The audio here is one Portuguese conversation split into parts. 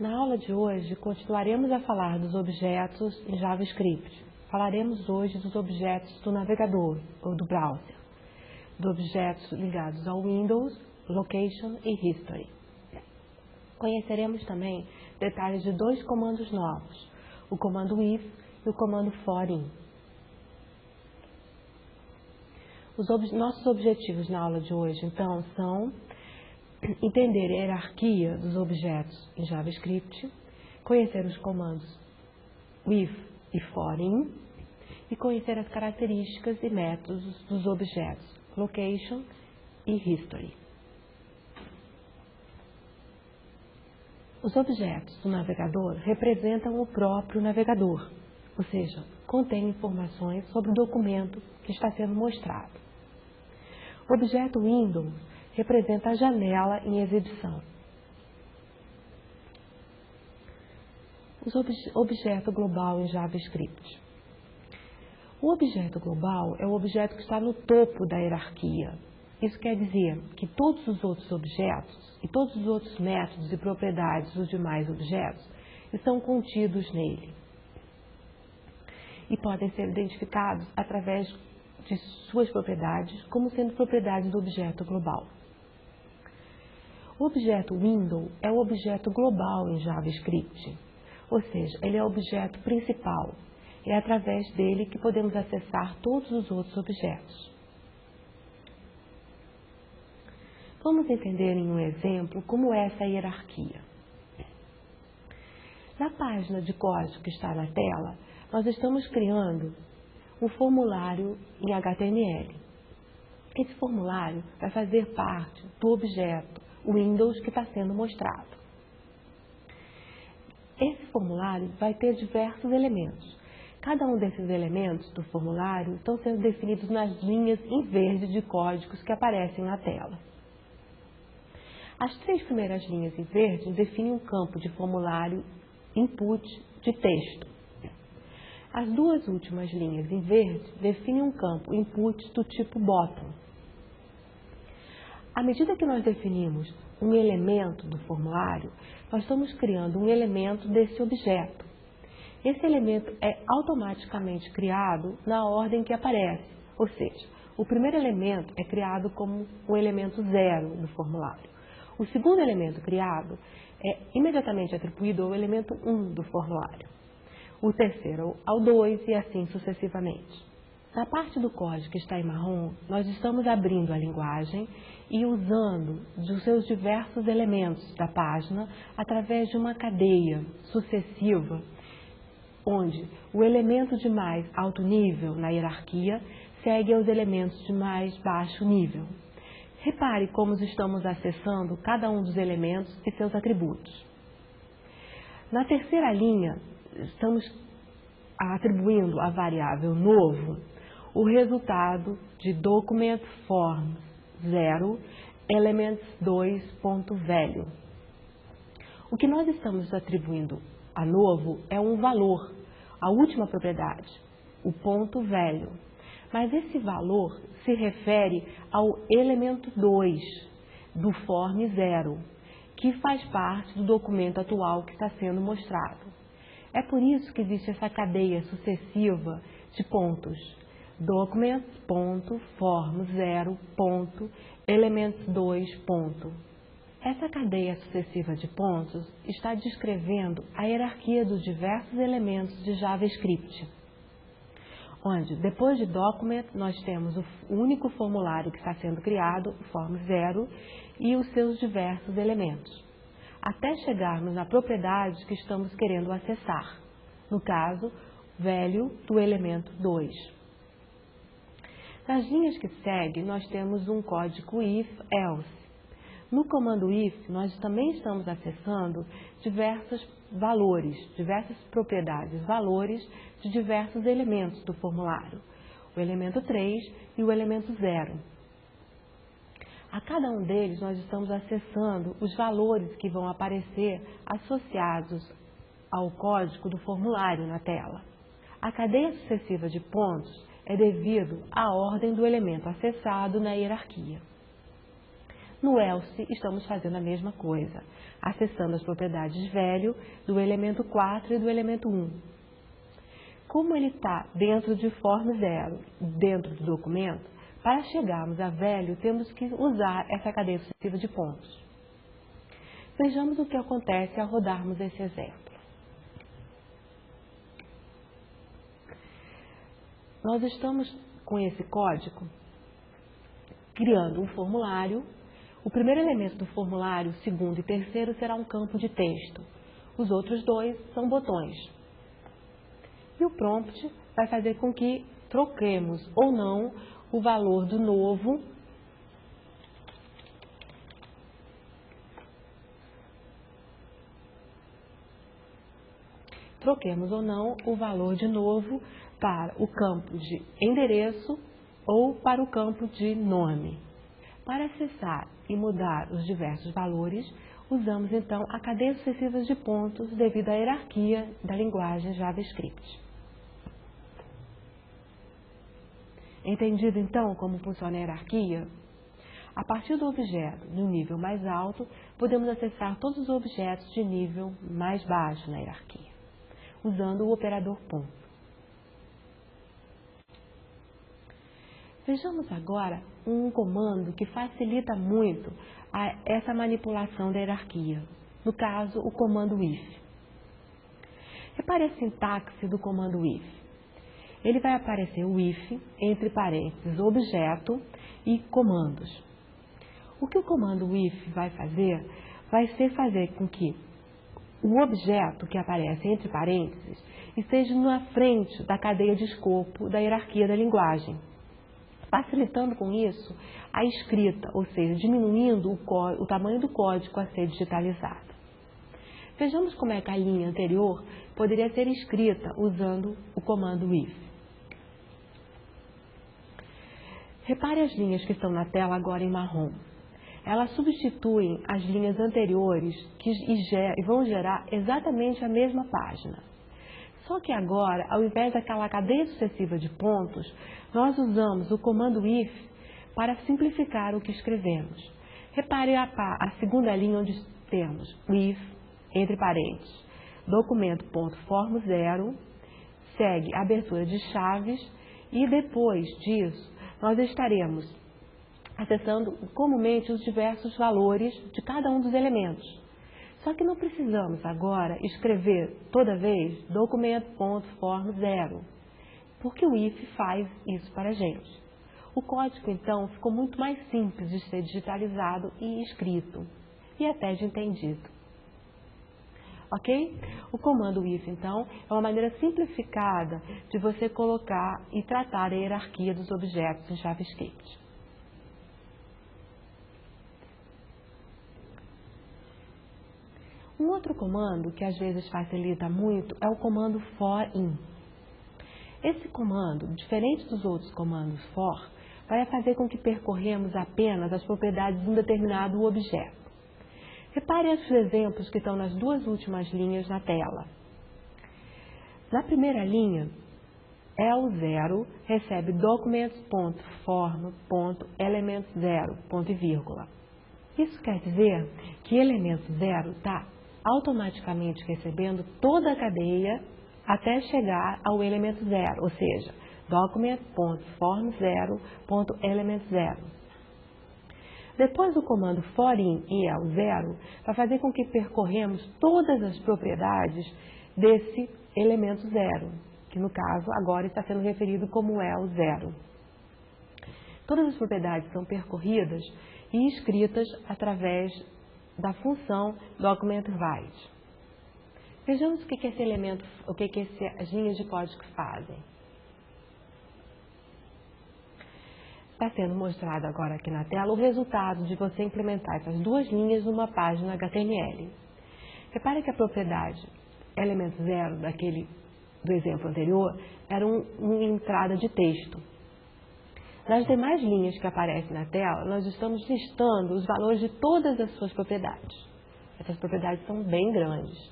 Na aula de hoje, continuaremos a falar dos objetos em JavaScript. Falaremos hoje dos objetos do navegador ou do browser, dos objetos ligados ao Windows, Location e History. Conheceremos também detalhes de dois comandos novos, o comando if e o comando for-in. Nossos objetivos na aula de hoje, então, são entender a hierarquia dos objetos em JavaScript, conhecer os comandos if e for-in e conhecer as características e métodos dos objetos Location e History. Os objetos do navegador representam o próprio navegador, ou seja, contêm informações sobre o documento que está sendo mostrado. O objeto Windows representa a janela em exibição. O objeto global em JavaScript. O objeto global é o objeto que está no topo da hierarquia. Isso quer dizer que todos os outros objetos e todos os outros métodos e propriedades dos demais objetos estão contidos nele e podem ser identificados através de suas propriedades como sendo propriedades do objeto global. O objeto Windows é o objeto global em JavaScript, ou seja, ele é o objeto principal. É através dele que podemos acessar todos os outros objetos. Vamos entender em um exemplo como é essa hierarquia. Na página de código que está na tela, nós estamos criando um formulário em HTML. Esse formulário vai fazer parte do objeto Windows que está sendo mostrado. Esse formulário vai ter diversos elementos. Cada um desses elementos do formulário estão sendo definidos nas linhas em verde de códigos que aparecem na tela. As três primeiras linhas em verde definem um campo de formulário input de texto. As duas últimas linhas em verde definem um campo input do tipo bottom. À medida que nós definimos um elemento do formulário, nós estamos criando um elemento desse objeto. Esse elemento é automaticamente criado na ordem que aparece, ou seja, o primeiro elemento é criado como o elemento 0 do formulário. O segundo elemento criado é imediatamente atribuído ao elemento 1 do formulário. O terceiro ao 2 e assim sucessivamente. Na parte do código que está em marrom, nós estamos abrindo a linguagem e usando dos seus diversos elementos da página através de uma cadeia sucessiva, onde o elemento de mais alto nível na hierarquia segue aos elementos de mais baixo nível. Repare como estamos acessando cada um dos elementos e seus atributos. Na terceira linha, estamos atribuindo à variável novo o resultado de document form 0 elements2.value. O que nós estamos atribuindo a novo é um valor, a última propriedade, o ponto value. Mas esse valor se refere ao elemento 2 do form 0, que faz parte do documento atual que está sendo mostrado. É por isso que existe essa cadeia sucessiva de pontos. Documents.form0.elements2. Essa cadeia sucessiva de pontos está descrevendo a hierarquia dos diversos elementos de JavaScript, onde, depois de document, nós temos o único formulário que está sendo criado, o form0, e os seus diversos elementos, até chegarmos na propriedade que estamos querendo acessar, no caso, value do elemento 2. Nas linhas que seguem, nós temos um código if-else. No comando if, nós também estamos acessando diversos valores, diversas propriedades, valores de diversos elementos do formulário, o elemento 3 e o elemento 0. A cada um deles, nós estamos acessando os valores que vão aparecer associados ao código do formulário na tela. A cadeia sucessiva de pontos é devido à ordem do elemento acessado na hierarquia. No else, estamos fazendo a mesma coisa, acessando as propriedades velho do elemento 4 e do elemento 1. Como ele está dentro de form 0, dentro do documento, para chegarmos a velho, temos que usar essa cadeia sucessiva de pontos. Vejamos o que acontece ao rodarmos esse exemplo. Nós estamos com esse código criando um formulário. O primeiro elemento do formulário, o segundo e terceiro, será um campo de texto. Os outros dois são botões. E o prompt vai fazer com que troquemos ou não o valor do novo para o campo de endereço ou para o campo de nome. Para acessar e mudar os diversos valores, usamos então a cadeia sucessiva de pontos devido à hierarquia da linguagem JavaScript. Entendido então como funciona a hierarquia? A partir do objeto no nível mais alto, podemos acessar todos os objetos de nível mais baixo na hierarquia, usando o operador ponto. Vejamos agora um comando que facilita muito essa manipulação da hierarquia, no caso, o comando if. Repare a sintaxe do comando if. Ele vai aparecer o if, entre parênteses, objeto e comandos. O que o comando if vai ser fazer com que o objeto que aparece entre parênteses esteja na frente da cadeia de escopo da hierarquia da linguagem, facilitando com isso a escrita, ou seja, diminuindo o tamanho do código a ser digitalizado. Vejamos como é que a linha anterior poderia ser escrita usando o comando if. Repare as linhas que estão na tela agora em marrom. Elas substituem as linhas anteriores e vão gerar exatamente a mesma página. Só que agora, ao invés daquela cadeia sucessiva de pontos, nós usamos o comando if para simplificar o que escrevemos. Repare a segunda linha onde temos o if, entre parênteses, documento.form0, segue a abertura de chaves e depois disso nós estaremos acessando comumente os diversos valores de cada um dos elementos. Só que não precisamos agora escrever toda vez documento.form0, porque o if faz isso para a gente. O código, então, ficou muito mais simples de ser digitalizado e escrito, e até de entendido. Ok? O comando if, então, é uma maneira simplificada de você colocar e tratar a hierarquia dos objetos em JavaScript. Um outro comando que às vezes facilita muito é o comando for_in. Esse comando, diferente dos outros comandos for, vai fazer com que percorremos apenas as propriedades de um determinado objeto. Repare os exemplos que estão nas duas últimas linhas na tela. Na primeira linha, el0 recebe documents.form.element0, ponto e vírgula. Isso quer dizer que elemento 0 está automaticamente recebendo toda a cadeia até chegar ao elemento 0, ou seja, document.form0.element0. Depois o comando for_in e el0 vai fazer com que percorremos todas as propriedades desse elemento 0, que no caso agora está sendo referido como el0. Todas as propriedades são percorridas e escritas através da função document_write. Vejamos o que as linhas de código fazem. Está sendo mostrado agora aqui na tela o resultado de você implementar essas duas linhas numa página HTML. Repare que a propriedade elemento 0 do exemplo anterior era uma entrada de texto. Nas demais linhas que aparecem na tela, nós estamos listando os valores de todas as suas propriedades. Essas propriedades são bem grandes.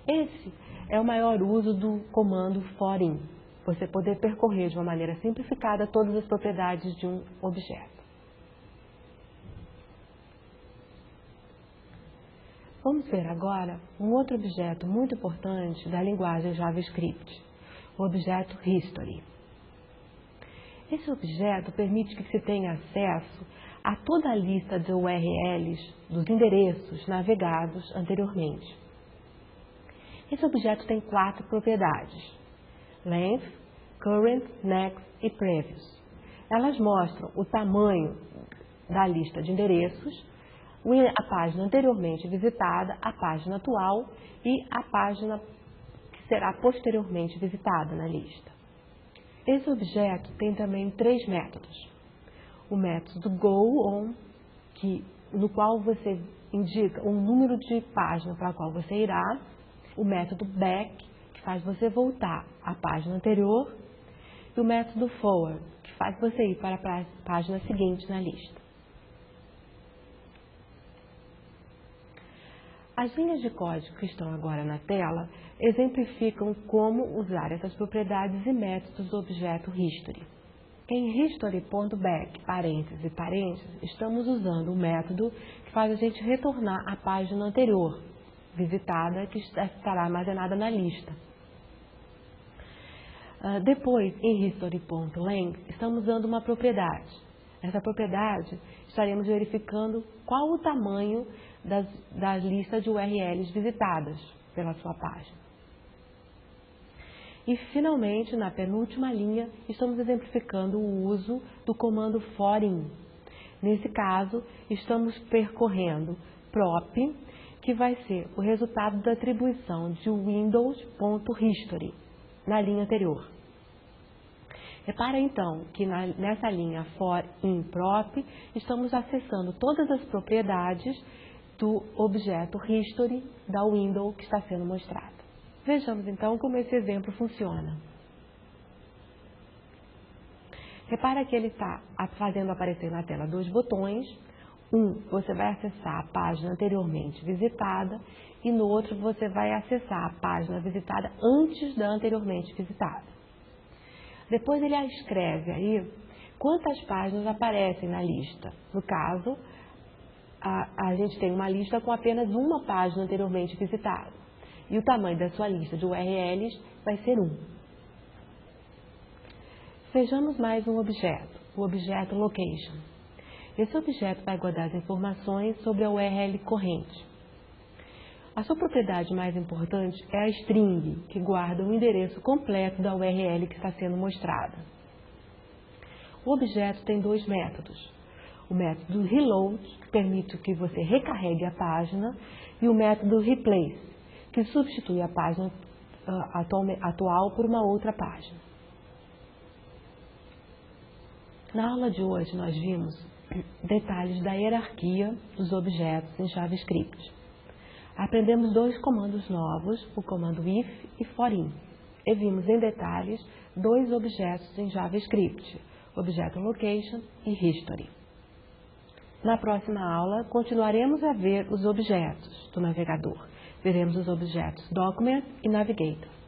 Esse é o maior uso do comando for_in. você poder percorrer de uma maneira simplificada todas as propriedades de um objeto. Vamos ver agora um outro objeto muito importante da linguagem JavaScript, o objeto History. Esse objeto permite que se tenha acesso a toda a lista de URLs dos endereços navegados anteriormente. Esse objeto tem 4 propriedades: Length, Current, Next e Previous. Elas mostram o tamanho da lista de endereços, a página anteriormente visitada, a página atual e a página que será posteriormente visitada na lista. Esse objeto tem também 3 métodos. O método GoOn, no qual você indica um número de página para a qual você irá. O método Back, que faz você voltar à página anterior. E o método Forward, que faz você ir para a página seguinte na lista. As linhas de código que estão agora na tela exemplificam como usar essas propriedades e métodos do objeto History. Em history.back, parênteses, estamos usando o método que faz a gente retornar à página anterior, visitada, que estará armazenada na lista. Depois, em history.length, estamos usando uma propriedade. Nessa propriedade, estaremos verificando qual o tamanho da lista de URLs visitadas pela sua página. E, finalmente, na penúltima linha, estamos exemplificando o uso do comando forin. Nesse caso, estamos percorrendo prop, que vai ser o resultado da atribuição de windows.history na linha anterior. Repara, então, que nessa linha for_in_prop, estamos acessando todas as propriedades do objeto History da window que está sendo mostrada. Vejamos, então, como esse exemplo funciona. Repara que ele está fazendo aparecer na tela 2 botões. Você vai acessar a página anteriormente visitada e no outro você vai acessar a página visitada antes da anteriormente visitada. Depois ele escreve aí quantas páginas aparecem na lista. No caso, a gente tem uma lista com apenas uma página anteriormente visitada. E o tamanho da sua lista de URLs vai ser 1. Vejamos mais um objeto, o objeto Location. Esse objeto vai guardar as informações sobre a URL corrente. A sua propriedade mais importante é a string, que guarda o endereço completo da URL que está sendo mostrada. O objeto tem 2 métodos. O método reload, que permite que você recarregue a página, e o método replace, que substitui a página atual por uma outra página. Na aula de hoje nós vimos detalhes da hierarquia dos objetos em JavaScript. Aprendemos 2 comandos novos, o comando if e forin. E vimos em detalhes 2 objetos em JavaScript, o objeto location e history. Na próxima aula, continuaremos a ver os objetos do navegador. Veremos os objetos document e navigator.